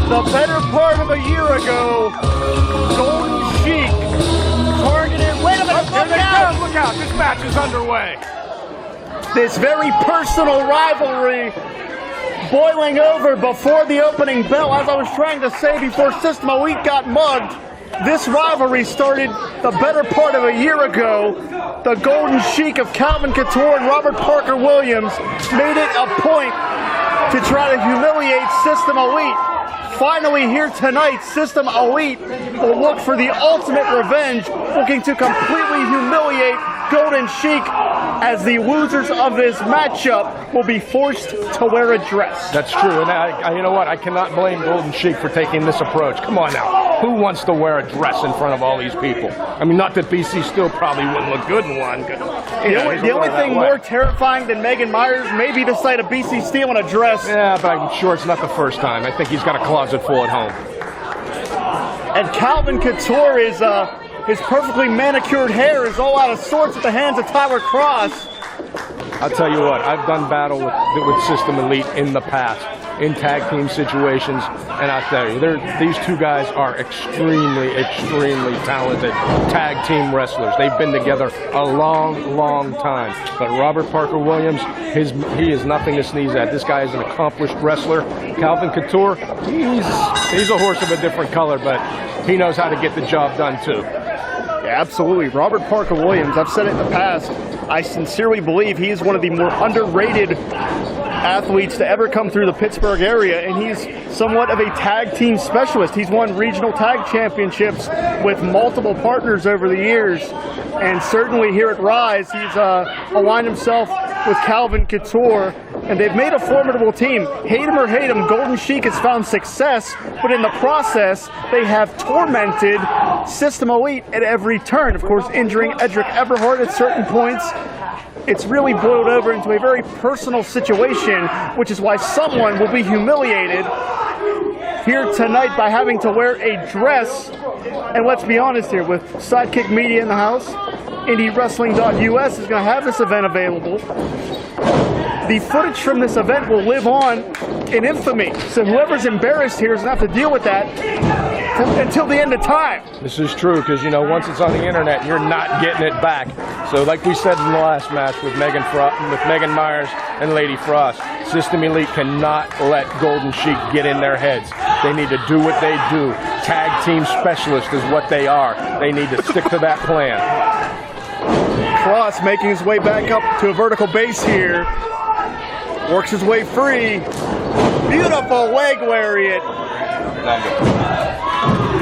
The better part of a year ago, Golden Chic targeted. Wait a minute, Look out, this match is underway. This very personal rivalry boiling over before the opening bell. As I was trying to say before System Elite got mugged, this rivalry started the better part of a year ago. The Golden Chic of Calvin Couture and Robert Parker Williams made it a point to try to humiliate System Elite. Finally here tonight, System Elite will look for the ultimate revenge, looking to completely humiliate Golden Chic, as the losers of this matchup will be forced to wear a dress. That's true, and I you know what? I cannot blame Golden Chic for taking this approach. Come on now, who wants to wear a dress in front of all these people? I mean, not that BC still probably wouldn't look good in one. The only thing more terrifying than Megan Myers may be the sight of BC stealing a dress. Yeah, but I'm sure it's not the first time. I think he's got a closet full at home. And Calvin Couture is his perfectly manicured hair is all out of sorts at the hands of Tyler Cross. I'll tell you what, I've done battle with System Elite in the past, in tag team situations, and I'll tell you, these two guys are extremely, extremely talented tag team wrestlers. They've been together a long, long time. But Robert Parker Williams, he is nothing to sneeze at. This guy is an accomplished wrestler. Calvin Couture, he's a horse of a different color, but he knows how to get the job done too. Yeah, absolutely. Robert Parker Williams, I've said it in the past, I sincerely believe he is one of the more underrated athletes to ever come through the Pittsburgh area, and he's somewhat of a tag team specialist. He's won regional tag championships with multiple partners over the years, and certainly here at Ryse, he's aligned himself with Calvin Couture, and they've made a formidable team. Hate him or hate him, Golden Chic has found success, but in the process, they have tormented System Elite at every turn. Of course, injuring Edric Everhart at certain points. It's really boiled over into a very personal situation, which is why someone will be humiliated here tonight by having to wear a dress. And let's be honest here, with Sidekick Media in the house, IndyWrestling.us is going to have this event available. The footage from this event will live on in infamy, so whoever's embarrassed here is going to have to deal with that until the end of time. This is true, because, you know, once it's on the internet, you're not getting it back. So like we said in the last match with Megan Myers and Lady Frost, System Elite cannot let Golden Chic get in their heads. They need to do what they do. Tag team specialist is what they are. They need to stick to that plan. Cross making his way back up to a vertical base here. Works his way free. Beautiful leg lariat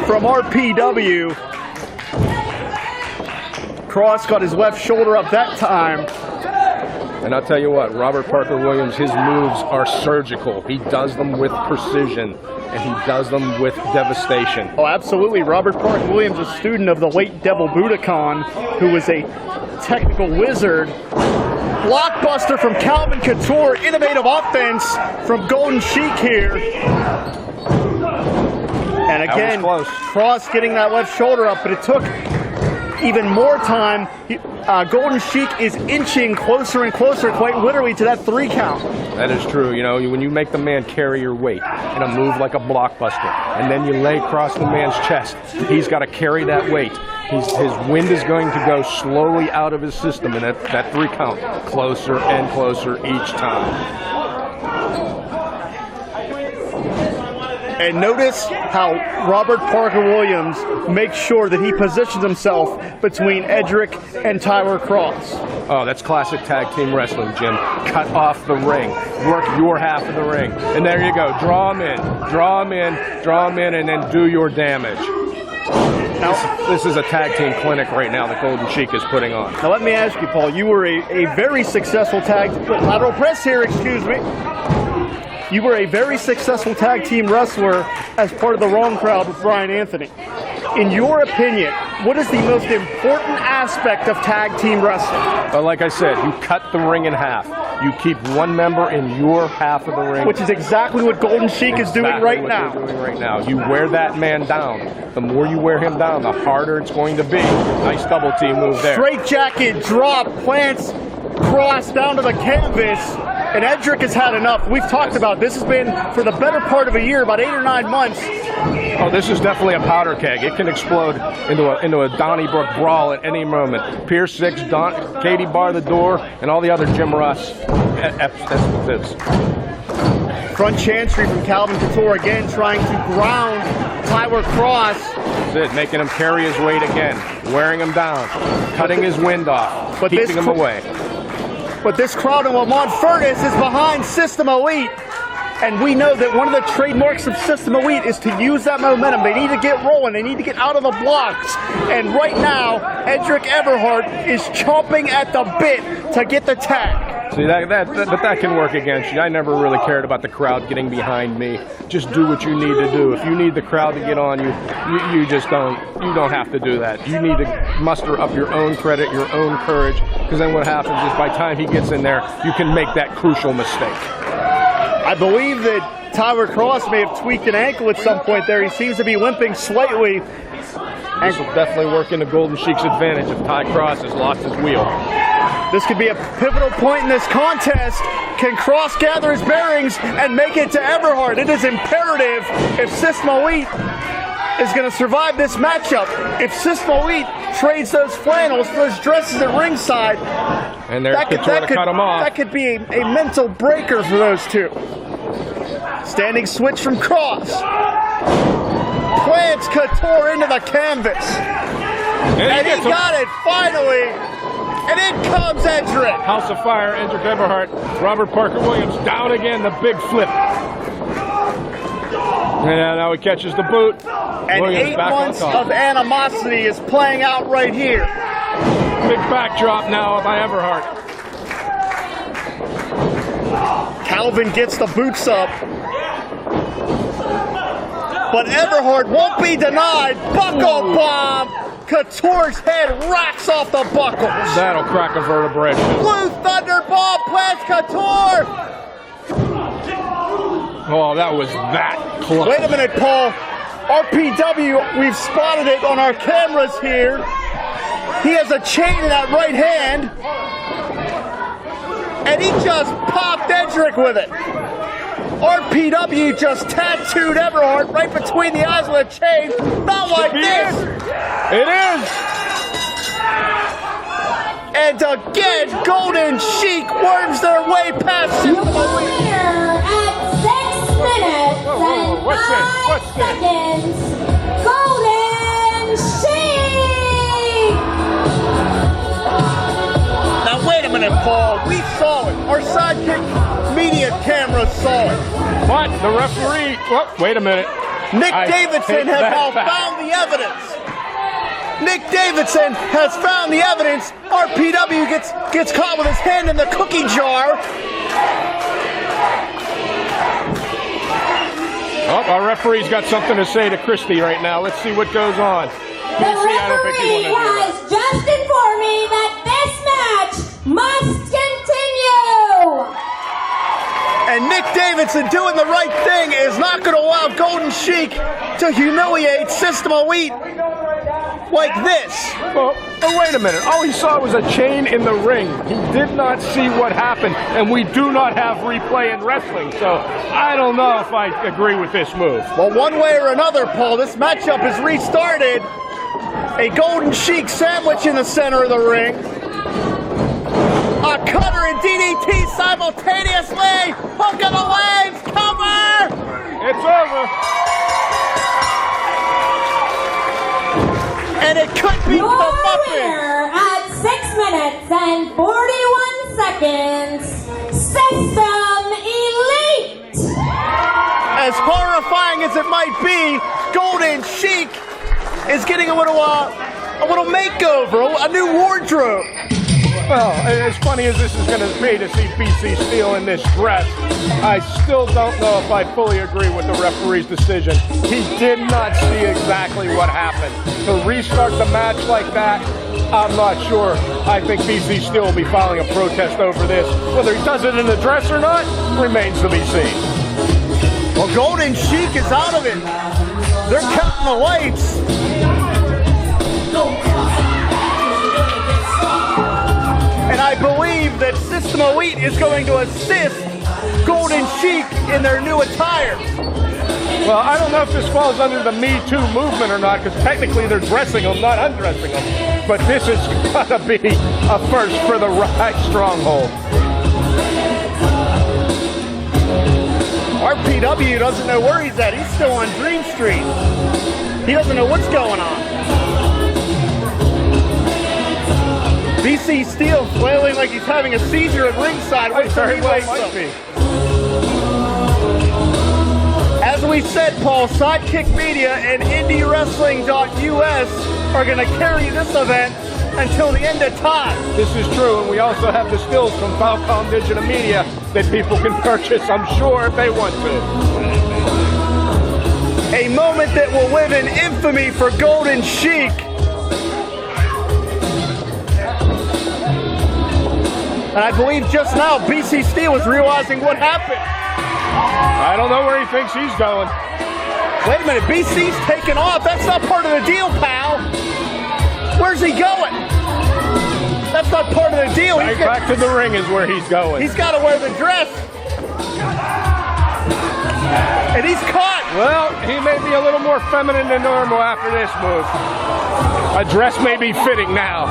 from RPW. Cross got his left shoulder up that time. And I'll tell you what, Robert Parker Williams, his moves are surgical. He does them with precision, and he does them with devastation. Oh, absolutely. Robert Parker Williams, a student of the late Devil Budokan, who was a technical wizard. Blockbuster from Calvin Couture, innovative offense from Golden Chic here. And again, Cross getting that left shoulder up, but it took even more time. Golden Chic is inching closer and closer, quite literally, to that 3 count. That is true. You know, when you make the man carry your weight in a move like a blockbuster, and then you lay across the man's chest, he's got to carry that weight. His wind is going to go slowly out of his system, and that 3 count, closer and closer each time. And notice how Robert Parker Williams makes sure that he positions himself between Edric and Tyler Cross. Oh, that's classic tag team wrestling, Jim. Cut off the ring. Work your half of the ring. And there you go. Draw him in. Draw him in. Draw him in, and then do your damage. Now, this is a tag team clinic right now that Golden Chic is putting on. Now let me ask you, Paul, you were a very successful lateral press here, excuse me. You were a very successful tag team wrestler as part of the Wrong Crowd with Brian Anthony. In your opinion, what is the most important aspect of tag team wrestling? Well, like I said, you cut the ring in half. You keep one member in your half of the ring. Which is exactly what Golden Chic is doing right now. Doing right now. You wear that man down. The more you wear him down, the harder it's going to be. Nice double team move there. Straight jacket drop, plants Cross down to the canvas. And Edric has had enough. We've talked about this has been for the better part of a year, about 8 or 9 months. Oh, this is definitely a powder keg. It can explode into a Donnybrook brawl at any moment. Pier 6, Katie bar the door, and all the other Jim Ross. That's what this. Front chantry from Calvin Couture again, trying to ground Tyler Cross. That's it, making him carry his weight again, wearing him down, cutting his wind off, keeping him away. But this crowd in Lamont Furnace is behind System Elite. And we know that one of the trademarks of System Elite is to use that momentum. They need to get rolling. They need to get out of the blocks. And right now, Edric Everhart is chomping at the bit to get the tag. See, that can work against you. I never really cared about the crowd getting behind me. Just do what you need to do. If you need the crowd to get on you, you just don't. You don't have to do that. You need to muster up your own credit, your own courage, because then what happens is by the time he gets in there, you can make that crucial mistake. I believe that Tyler Cross may have tweaked an ankle at some point there. He seems to be limping slightly. This will definitely work into Golden Chic's advantage if Ty Cross has lost his wheel. This could be a pivotal point in this contest. Can Cross gather his bearings and make it to Everhart? It is imperative if System Elite is going to survive this matchup. If System Elite trades those flannels, those dresses at ringside, and that could cut him off. That could be a mental breaker for those two. Standing switch from Cross. Plants Couture into the canvas. And he got it finally. And in comes Edric. House of Fire, Edric Everhart. Robert Parker Williams down again, the big flip. And now he catches the boot. And Williams 8 months of animosity is playing out right here. Big backdrop now by Everhart. Calvin gets the boots up. But Everhart won't be denied. Buckle bomb. Couture's head racks off the buckles. That'll crack a vertebrae. Blue Thunderball plants Couture. Oh, that was that close. Wait a minute, Paul. RPW, we've spotted it on our cameras here. He has a chain in that right hand. And he just popped Edric with it. RPW just tattooed Everhart right between the eyes with a chain. Not like this. It is. And again, Golden Chic worms their way past System Elite. At 6 minutes and 5 seconds, Golden Chic. Now wait a minute, Paul. We saw it. Our sidekick media camera saw it. But the referee, wait a minute. Nick Davidson has now found the evidence. Nick Davidson has found the evidence. RPW gets caught with his hand in the cookie jar. Oh, our referee's got something to say to Christy right now. Let's see what goes on. The referee has just informed me that this match must continue. And Nick Davidson, doing the right thing, is not going to allow Golden Chic to humiliate System Elite like this. Oh, wait a minute. All he saw was a chain in the ring. He did not see what happened, and we do not have replay in wrestling, so I don't know if I agree with this move. Well, one way or another, Paul, this matchup is restarted. A Golden Chic sandwich in the center of the ring. A cutter and DDT simultaneously. Hook of the legs, cover. It's over. And it could be Your the winner at 6 minutes and 41 seconds, System Elite. As horrifying as it might be, Golden Chic is getting a little makeover, a new wardrobe. Well, as funny as this is going to be to see BC Steel in this dress, I still don't know if I fully agree with the referee's decision. He did not see exactly what happened. To restart the match like that, I'm not sure. I think BC Steel will be filing a protest over this. Whether he does it in the dress or not, remains to be seen. Well, Golden Chic is out of it. They're counting the lights. And I believe that System Elite is going to assist Golden Chic in their new attire. Well, I don't know if this falls under the Me Too movement or not, because technically they're dressing them, not undressing them. But this is gonna be a first for the Ryse stronghold. RPW doesn't know where he's at. He's still on Dream Street. He doesn't know what's going on. BC Steel flailing like he's having a seizure at ringside. Wait till he wakes up. As we said, Paul, Sidekick Media and IndyWrestling.us are going to carry this event until the end of time. This is true, and we also have the stills from Falcon Digital Media that people can purchase, I'm sure, if they want to. A moment that will live in infamy for Golden Chic. And I believe just now BC Steel is realizing what happened. I don't know where he thinks he's going. Wait a minute, BC's taking off. That's not part of the deal, pal. Where's he going? That's not part of the deal. Right back to the ring is where he's going. He's got to wear the dress. And he's caught. Well, he may be a little more feminine than normal after this move. A dress may be fitting now.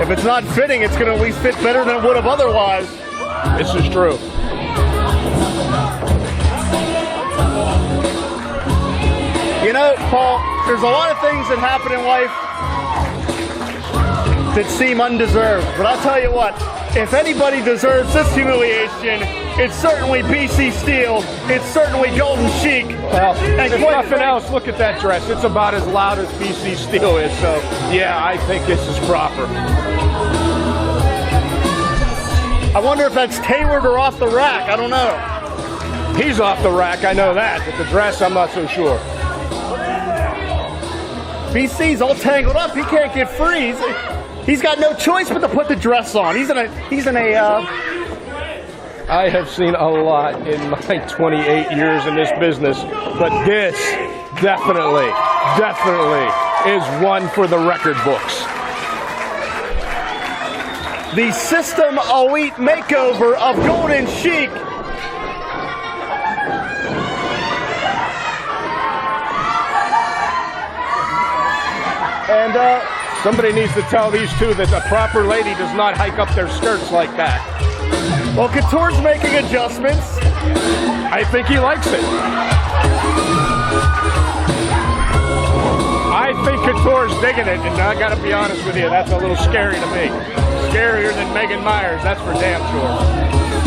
If it's not fitting, it's going to at least fit better than it would have otherwise. This is true. You know, Paul, there's a lot of things that happen in life that seem undeserved. But I'll tell you what, if anybody deserves this humiliation, it's certainly BC Steel. It's certainly Golden Chic. Well, and if nothing else, look at that dress. It's about as loud as BC Steel is. So, yeah, I think this is proper. I wonder if that's tailored or off the rack. I don't know. He's off the rack, I know that. But the dress, I'm not so sure. BC's all tangled up. He can't get free. He's got no choice but to put the dress on. He's in a I have seen a lot in my 28 years in this business, but this definitely is one for the record books. The System Elite makeover of Golden Chic. And somebody needs to tell these two that a proper lady does not hike up their skirts like that. Well, Couture's making adjustments. I think he likes it. I think Couture's digging it, and I gotta be honest with you, that's a little scary to me. Scarier than Megan Myers, that's for damn sure.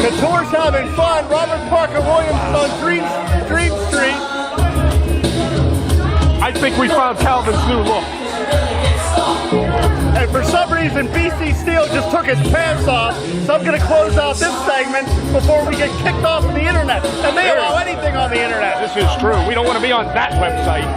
Couture's having fun. Robert Parker Williams on Dream Street. I think we found Calvin's new look. And for some reason, BC Steel just took his pants off, so I'm going to close out this segment before we get kicked off of the internet. And they allow anything on the internet. This is true. We don't want to be on that website.